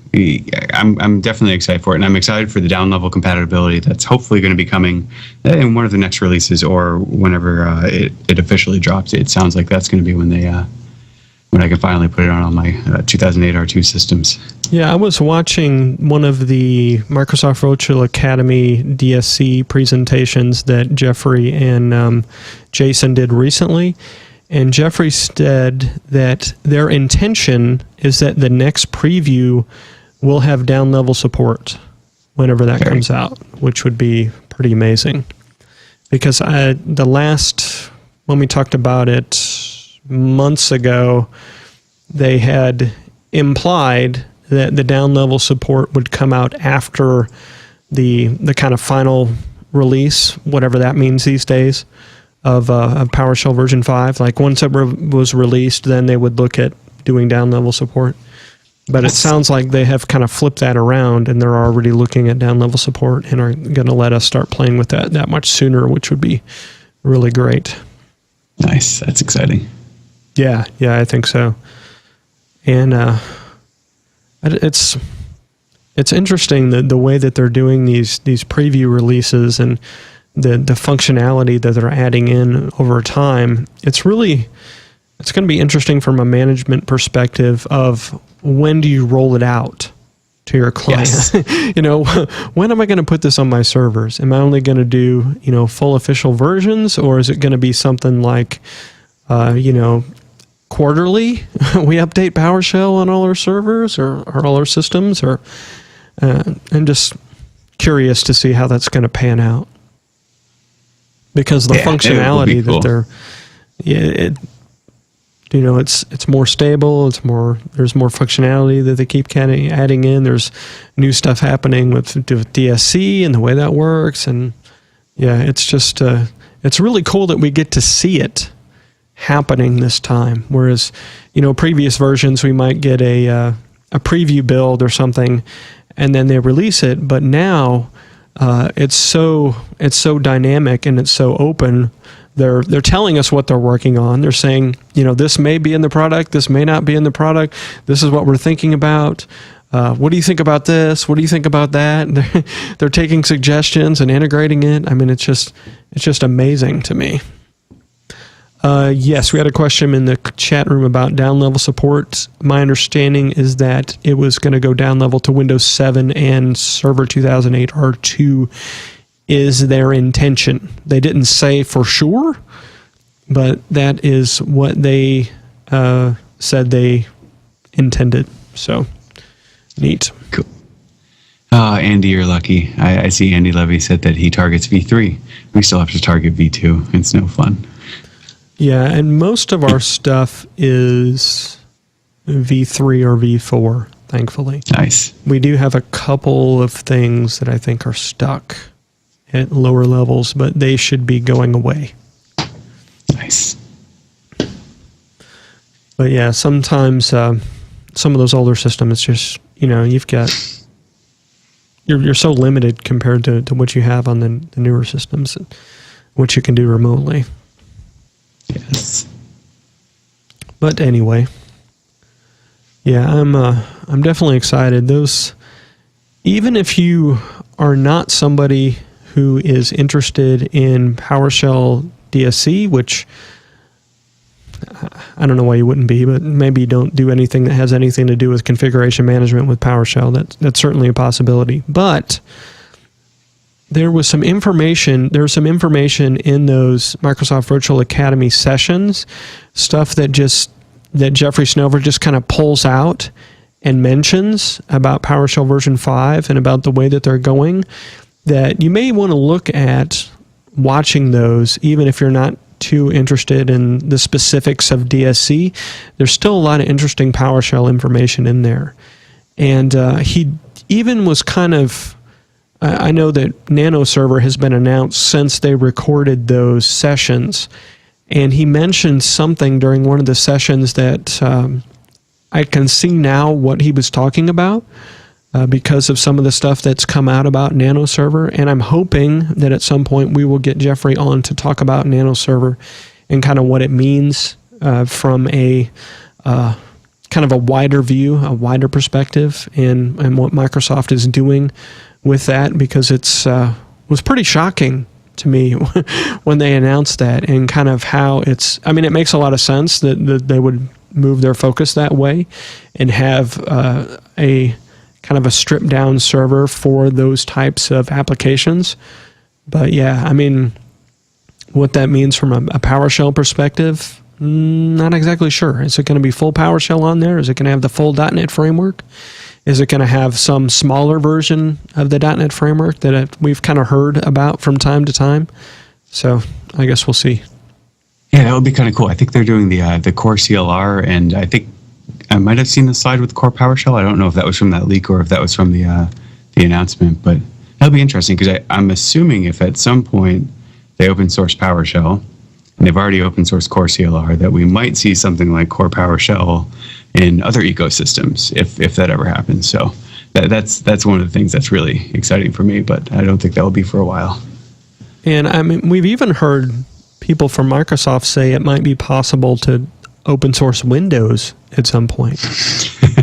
I'm definitely excited for it, and I'm excited for the down level compatibility that's hopefully going to be coming in one of the next releases or whenever it officially drops. It sounds like that's going to be when I can finally put it on my 2008 R2 systems. Yeah, I was watching one of the Microsoft Virtual Academy DSC presentations that Jeffrey and Jason did recently. And Jeffrey said that their intention is that the next preview will have down-level support whenever that comes out, which would be pretty amazing. Because when we talked about it months ago, they had implied that the down-level support would come out after the kind of final release, whatever that means these days, of PowerShell version 5. Like once it was released, then they would look at doing down-level support. But it sounds like they have kind of flipped that around, and they're already looking at down-level support and are going to let us start playing with that much sooner, which would be really great. Nice. That's exciting. Yeah, I think so. And it's interesting the way that they're doing these preview releases and the functionality that they're adding in over time. It's going to be interesting from a management perspective of when do you roll it out to your client? Yes. When am I going to put this on my servers? Am I only going to do, full official versions, or is it going to be something like, quarterly? We update PowerShell on all our servers or all our systems, or I'm just curious to see how that's going to pan out. Because the functionality that they're, it's more stable. There's more functionality that they keep adding in. There's new stuff happening with DSC and the way that works. And yeah, it's just, it's really cool that we get to see it happening this time. Whereas, previous versions, we might get a preview build or something, and then they release it. But now, it's so dynamic and it's so open. They're telling us what they're working on. They're saying, this may be in the product, this may not be in the product. This is what we're thinking about. What do you think about this? What do you think about that? They're taking suggestions and integrating it. I mean, it's just amazing to me. Yes, we had a question in the chat room about down level support. My understanding is that it was going to go down level to Windows 7 and Server 2008 R2 is their intention. They didn't say for sure, but that is what they said they intended. So, neat. Cool. Andy, you're lucky. I see Andy Levy said that he targets V3. We still have to target V2. It's no fun. Yeah, and most of our stuff is V3 or V4, thankfully. Nice. We do have a couple of things that I think are stuck at lower levels, but they should be going away. Nice. But yeah, sometimes some of those older systems, it's just, you've got... You're so limited compared to what you have on the newer systems, and what you can do remotely. Yes. But anyway, yeah, I'm definitely excited. Even if you are not somebody who is interested in PowerShell DSC, which I don't know why you wouldn't be, but maybe you don't do anything that has anything to do with configuration management with PowerShell. That's certainly a possibility. But there was some information. There was some information in those Microsoft Virtual Academy sessions, stuff that Jeffrey Snover just kind of pulls out and mentions about PowerShell version 5 and about the way that they're going, that you may want to look at watching those, even if you're not too interested in the specifics of DSC. There's still a lot of interesting PowerShell information in there. And he even was kind of, I know that Nano Server has been announced since they recorded those sessions, and he mentioned something during one of the sessions that I can see now what he was talking about because of some of the stuff that's come out about Nano Server, and I'm hoping that at some point we will get Jeffrey on to talk about Nano Server and kind of what it means from a kind of a wider view, a wider perspective, and what Microsoft is doing with that, because it's was pretty shocking to me when they announced that, and kind of how it's, I mean, it makes a lot of sense that they would move their focus that way and have a kind of a stripped down server for those types of applications. But yeah, I mean, what that means from a PowerShell perspective, not exactly sure. Is it going to be full PowerShell on there? Is it going to have the full .NET framework? Is it going to have some smaller version of the .NET framework that we've kind of heard about from time to time? So I guess we'll see. Yeah, that would be kind of cool. I think they're doing the core CLR, and I think I might have seen the slide with core PowerShell. I don't know if that was from that leak or if that was from the announcement, but that'll be interesting, because I'm assuming if at some point they open source PowerShell, and they've already open sourced core CLR, that we might see something like core PowerShell in other ecosystems if that ever happens. So that's one of the things that's really exciting for me, but I don't think that will be for a while. And I mean, we've even heard people from Microsoft say it might be possible to open source Windows at some point.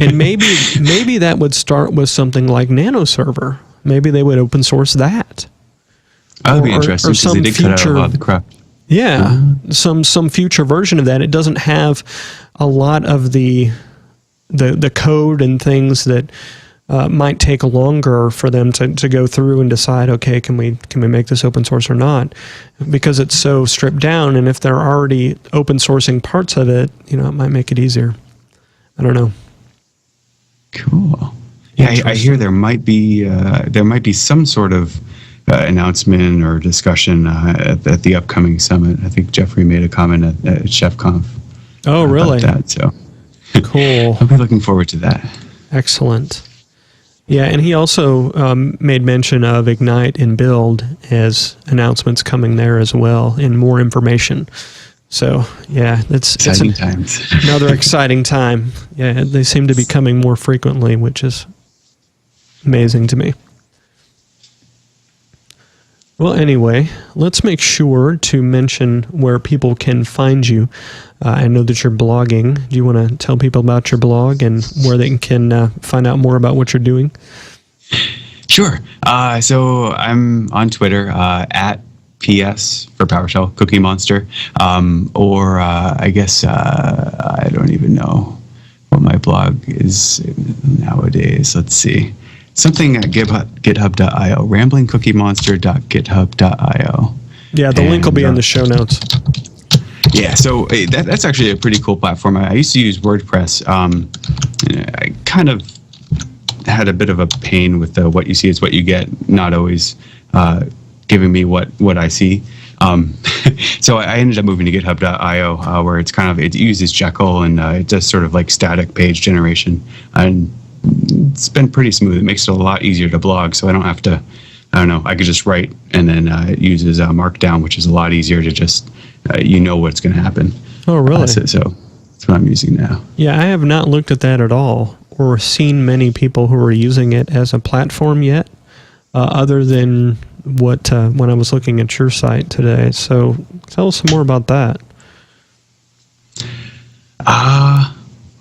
And maybe that would start with something like Nano Server. Maybe they would open source that. That would be interesting, because they did cut out a lot of the crap. Yeah, some future version of that. It doesn't have a lot of the code and things that might take longer for them to go through and decide, okay, can we make this open source or not? Because it's so stripped down, and if they're already open sourcing parts of it, it might make it easier. I don't know. Cool. Yeah, I hear there might be some sort of announcement or discussion at the upcoming summit. I think Jeffrey made a comment at ChefConf. Oh, really? About that, so cool. I'll be looking forward to that. Excellent. Yeah, and he also made mention of Ignite and Build as announcements coming there as well, and more information. So yeah, it's times. Another exciting time. Yeah, they seem to be coming more frequently, which is amazing to me. Well, anyway, let's make sure to mention where people can find you. I know that you're blogging. Do you want to tell people about your blog and where they can find out more about what you're doing? Sure. So I'm on Twitter at PS for PowerShell Cookie Monster, or I guess I don't even know what my blog is nowadays. Let's see. Something at github.io, ramblingcookiemonster.github.io. Yeah, the link will be in the show notes. Yeah, so that's actually a pretty cool platform. I used to use WordPress. I kind of had a bit of a pain with the what you see is what you get, not always giving me what I see. So I ended up moving to github.io, where it uses Jekyll, and it does sort of like static page generation. And it's been pretty smooth. It makes it a lot easier to blog, so I don't have to, I could just write, and then it uses Markdown, which is a lot easier to just, what's going to happen. Oh, really? So that's what I'm using now. Yeah, I have not looked at that at all, or seen many people who are using it as a platform yet, other than what when I was looking at your site today. So tell us some more about that.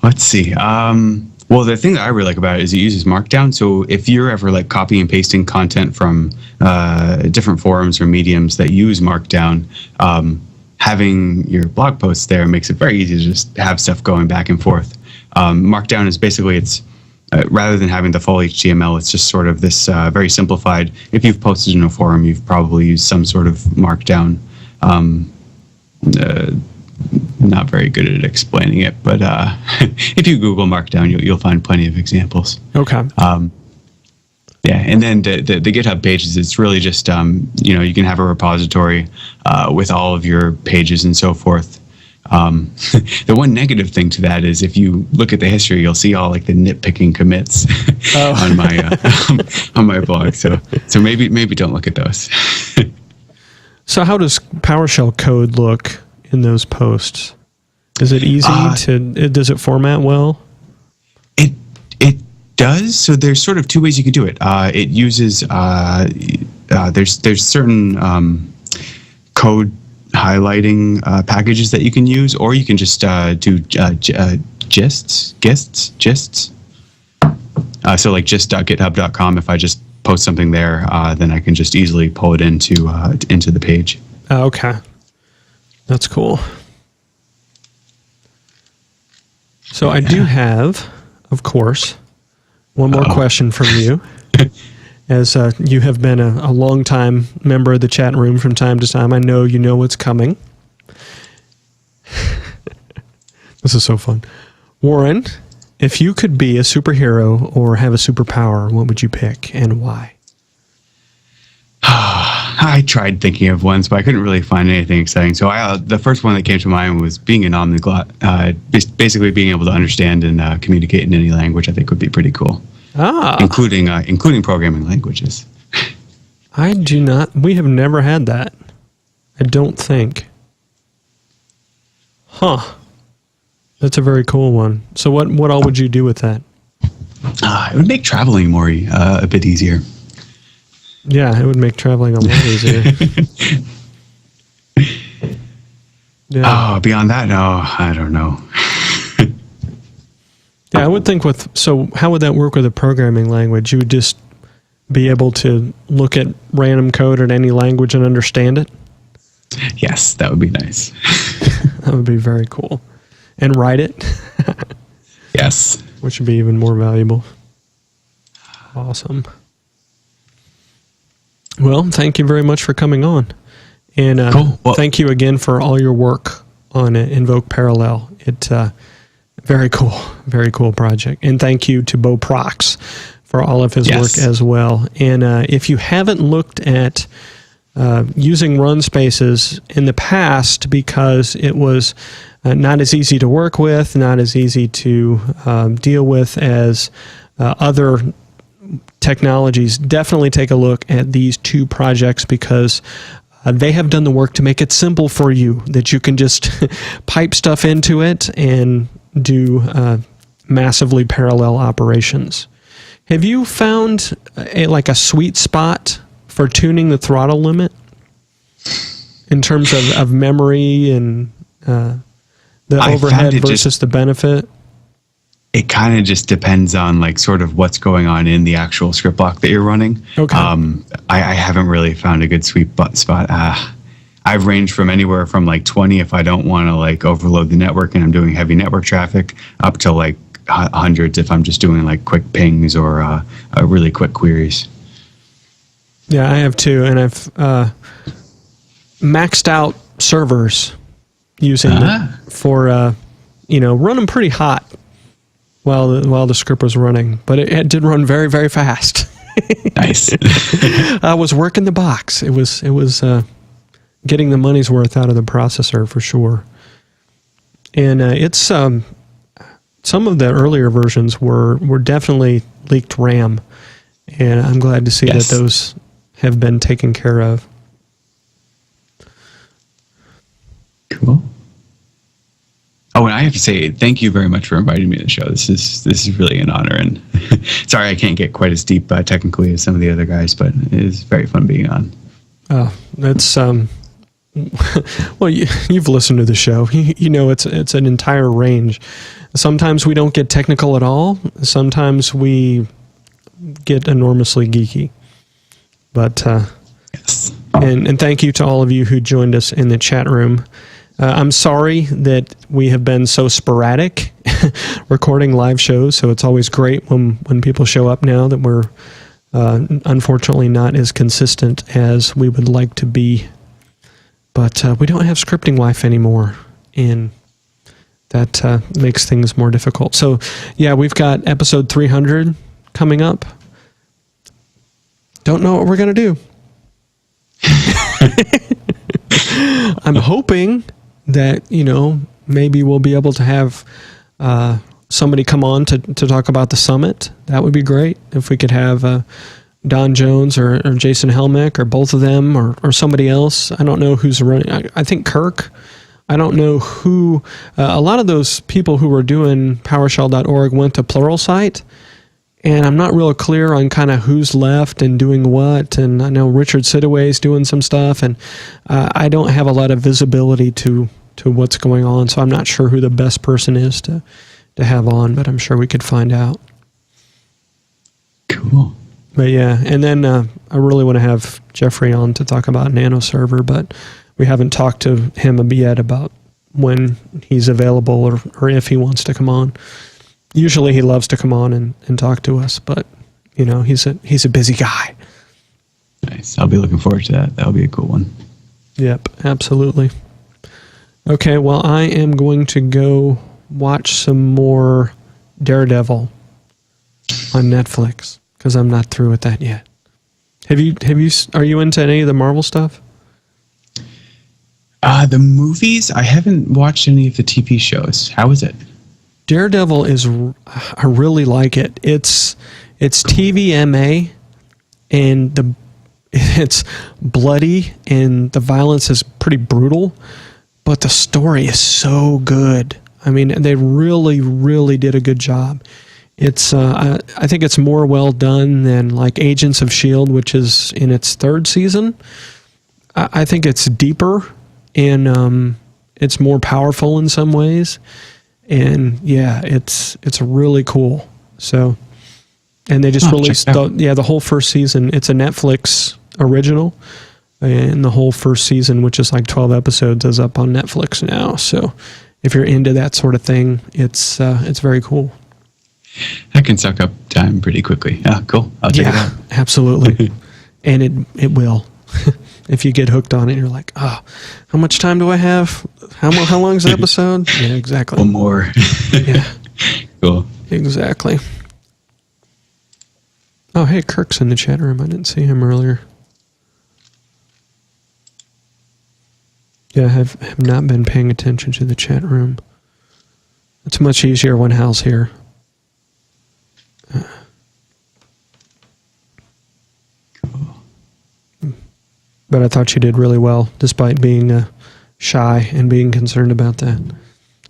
Let's see. Well, the thing that I really like about it is it uses Markdown. So if you're ever like copying and pasting content from different forums or mediums that use Markdown, having your blog posts there makes it very easy to just have stuff going back and forth. Markdown is basically rather than having the full HTML, it's just sort of this very simplified. If you've posted in a forum, you've probably used some sort of Markdown. Not very good at explaining it, but if you Google Markdown, you'll find plenty of examples. Okay. Yeah, and then the GitHub pages, it's really just you can have a repository with all of your pages and so forth. The one negative thing to that is if you look at the history, you'll see all like the nitpicking commits on my blog. So maybe don't look at those. So how does PowerShell code look in those posts? Is it easy does it format well? It does. So there's sort of two ways you can do it. It uses there's certain code highlighting packages that you can use, or you can just do gists. So like gist.github.com. If I just post something there, then I can just easily pull it into the page. Okay, that's cool. So I do have, of course, one more question from you. As you have been a long-time member of the chat room from time to time, I know you know what's coming. This is so fun. Warren, if you could be a superhero or have a superpower, what would you pick and why? I tried thinking of ones, but I couldn't really find anything exciting. So the first one that came to mind was being an omniglot. Basically being able to understand and communicate in any language, I think would be pretty cool. Including programming languages. I do not. We have never had that. I don't think. Huh. That's a very cool one. So what all would you do with that? It would make traveling more a bit easier. Yeah, it would make traveling a lot easier. Yeah. Oh, beyond that, no, I don't know. Yeah, I would think so how would that work with a programming language? You would just be able to look at random code in any language and understand it? Yes, that would be nice. That would be very cool. And write it? Yes. Which would be even more valuable. Awesome. Well, thank you very much for coming on. And cool. Well, thank you again for all your work on Invoke Parallel. Very cool project. And thank you to Bo Prox for all of his work as well. And if you haven't looked at using run spaces in the past because it was not as easy to work with, not as easy to deal with as other technologies, definitely take a look at these two projects because they have done the work to make it simple for you, that you can just pipe stuff into it and do massively parallel operations. Have you found a sweet spot for tuning the throttle limit in terms of memory and the overhead versus the benefit? It kind of just depends on like sort of what's going on in the actual script block that you're running. Okay. I haven't really found a good sweet spot. I've ranged from anywhere from like 20 if I don't want to like overload the network and I'm doing heavy network traffic, up to like hundreds if I'm just doing like quick pings or really quick queries. Yeah, I have too, and I've maxed out servers using them for run them pretty hot while the script was running, but it did run very, very fast. Nice. I was working the box. It was getting the money's worth out of the processor for sure. And it's some of the earlier versions were definitely leaked RAM, and I'm glad to see that those have been taken care of. Cool. Oh, and I have to say thank you very much for inviting me to the show. This is really an honor, and sorry I can't get quite as deep technically as some of the other guys, but it is very fun being on. That's Well, you've listened to the show. You know it's an entire range. Sometimes we don't get technical at all. Sometimes we get enormously geeky. But Yes. and thank you to all of you who joined us in the chat room. I'm sorry that we have been so sporadic recording live shows. So it's always great when people show up now that we're unfortunately not as consistent as we would like to be. But we don't have scripting wife anymore, and that makes things more difficult. So, yeah, we've got episode 300 coming up. Don't know what we're going to do. I'm hoping that, maybe we'll be able to have somebody come on to talk about the summit. That would be great if we could have Don Jones or Jason Helmick or both of them or somebody else. I don't know who's running. I think Kirk. I don't know who. A lot of those people who were doing PowerShell.org went to Pluralsight, and I'm not real clear on kind of who's left and doing what. And I know Richard Sidaway is doing some stuff, and I don't have a lot of visibility to what's going on, so I'm not sure who the best person is to have on, but I'm sure we could find out. Cool. But yeah, and then I really want to have Jeffrey on to talk about Nano Server, but we haven't talked to him yet about when he's available or if he wants to come on. Usually he loves to come on and talk to us, but he's a busy guy. Nice. I'll be looking forward to that. That'll be a cool one. Yep, absolutely. Okay, well, I am going to go watch some more Daredevil on Netflix, because I'm not through with that yet. Are you into any of the Marvel stuff? The movies, I haven't watched any of the TV shows. How is it? Daredevil I really like it. It's TVMA, and it's bloody, and the violence is pretty brutal, but the story is so good. I mean, they really, really did a good job. It's I think it's more well done than like Agents of S.H.I.E.L.D., which is in its third season. I think it's deeper, and it's more powerful in some ways. And yeah, it's really cool. So, and they just released the whole first season. It's a Netflix original, and the whole first season, which is like 12 episodes, is up on Netflix now. So if you're into that sort of thing, it's very cool. That can suck up time pretty quickly. Yeah, cool. I'll check it out. Absolutely. And it will. If you get hooked on it, you're like, how much time do I have? How long is the episode? Yeah, exactly. One more. Yeah. Cool. Exactly. Oh, hey, Kirk's in the chat room. I didn't see him earlier. Yeah, I have not been paying attention to the chat room. It's much easier when Hal's here. Cool. But I thought you did really well, despite being shy and being concerned about that.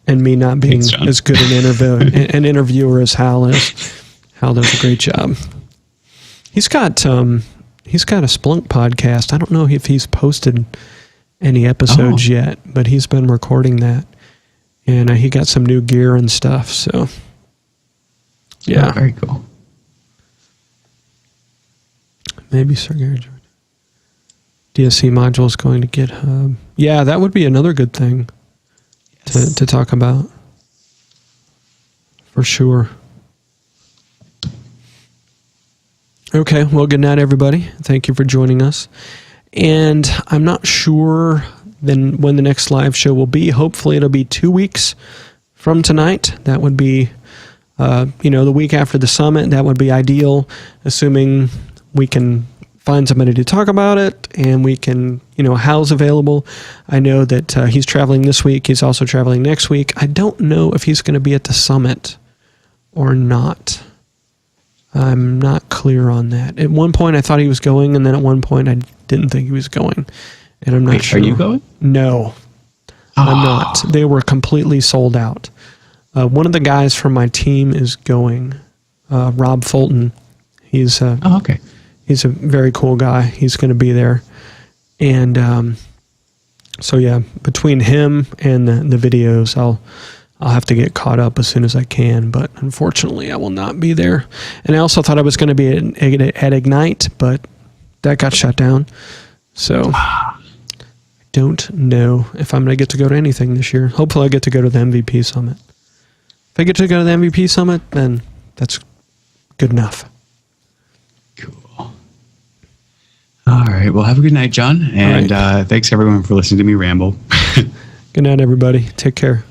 And me not being as good an interviewer as Hal is. Hal does a great job. He's got a Splunk podcast. I don't know if he's posted any episodes yet, but he's been recording that. And he got some new gear and stuff, so yeah. Oh, very cool. Maybe Sir Gary George. DSC modules going to GitHub. Yeah, that would be another good thing to talk about. For sure. Okay, well, good night, everybody. Thank you for joining us. And I'm not sure then when the next live show will be. Hopefully it'll be 2 weeks from tonight. That would be, the week after the summit. That would be ideal, assuming we can find somebody to talk about it, and we can, Hal's available. I know that he's traveling this week. He's also traveling next week. I don't know if he's going to be at the summit or not. I'm not clear on that. At one point I thought he was going, and then at one point I didn't think he was going. And I'm not sure. Are you going? No, I'm not. They were completely sold out. One of the guys from my team is going, Rob Fulton. He's okay. He's a very cool guy. He's going to be there. And So yeah, between him and the videos, I'll have to get caught up as soon as I can. But unfortunately, I will not be there. And I also thought I was going to be at Ignite, but that got shut down. So I don't know if I'm going to get to go to anything this year. Hopefully, I get to go to the MVP Summit. If I get to go to the MVP Summit, then that's good enough. Cool. All right. Well, have a good night, John. And thanks, everyone, for listening to me ramble. Good night, everybody. Take care.